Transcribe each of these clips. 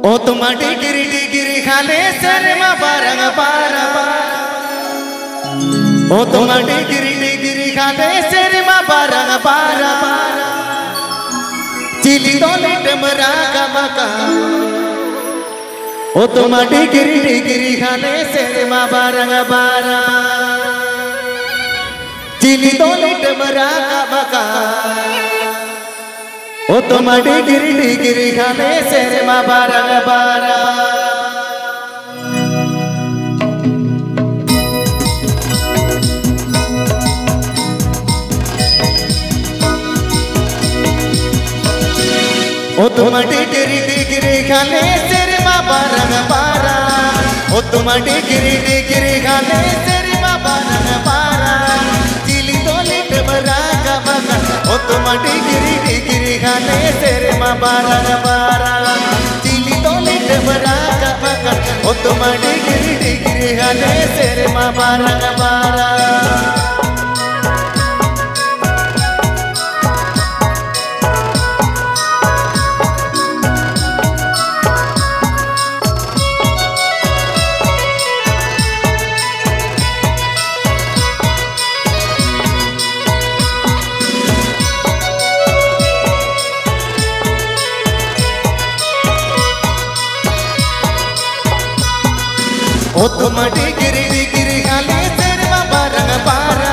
O tuma digiri digiri khale serma barang bara. O tuma digiri digiri khale serma barang bara. Cili dole demra kamaka. O tuma digiri digiri khale serma barang bara. Cili dole demra kamaka. O tuma digiri digiri khale serma barang bara. O tuma digiri digiri khale serma barang bara. O tuma digiri digiri khale serma barang bara. Cili dole demra kamaka. O tuma digiri digiri khale serma barang bara. Cili dole demra kamaka. O tuma digiri digiri khale serma barang bara. O tuma digiri digiri khale serma barang bara.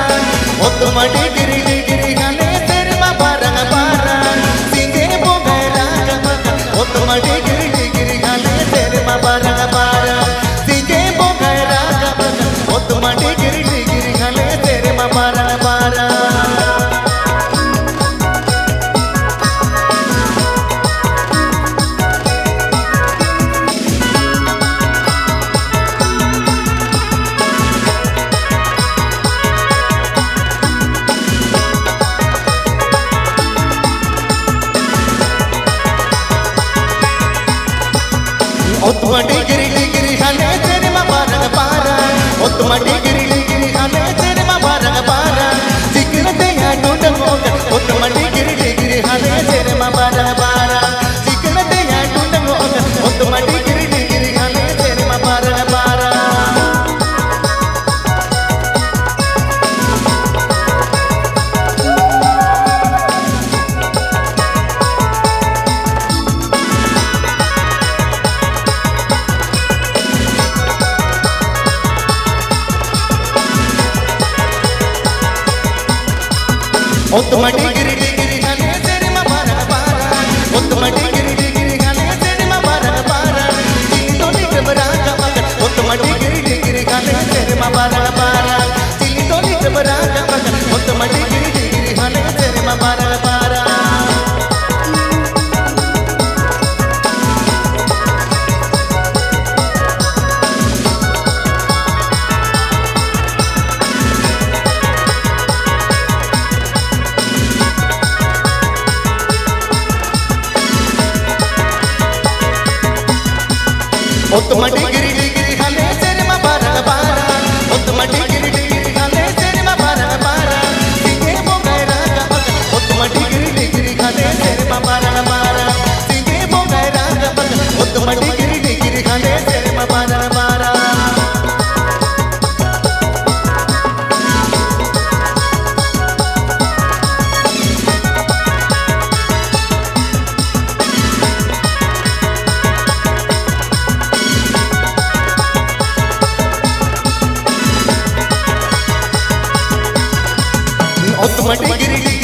O tuma digiri digiri khale serma barang bara. Singhe bogara kamaka. O tuma digiri digiri khale serma barang bara. Singhe bogara kamaka. O tuma digiri digiri khale serma barang bara. O tuma digiri digiri khale serma barang bara. O tuma digiri digiri khale serma barang bara. Sikrate ya dudang o tuma digiri digiri khale serma barang bara. Sikrate ya dudang o tuma digiri digiri khale serma barang bara. O tuma digiri digiri khale serma barang bara. O tuma digiri digiri khale serma barang bara. Cili dole demra kamaka. O tuma digiri digiri khale serma barang bara. Cili dole demra kamaka. O tuma digiri digiri khale serma barang bara. O tuma digiri digiri khale serma barang bara. O tuma digiri digiri khale serma barang bara. Singhe bogara kamaka. O tuma digiri digiri khale serma barang bara. Singhe bogara kamaka. O tuma digiri digiri khale serma barang bara. O tuma digiri digiri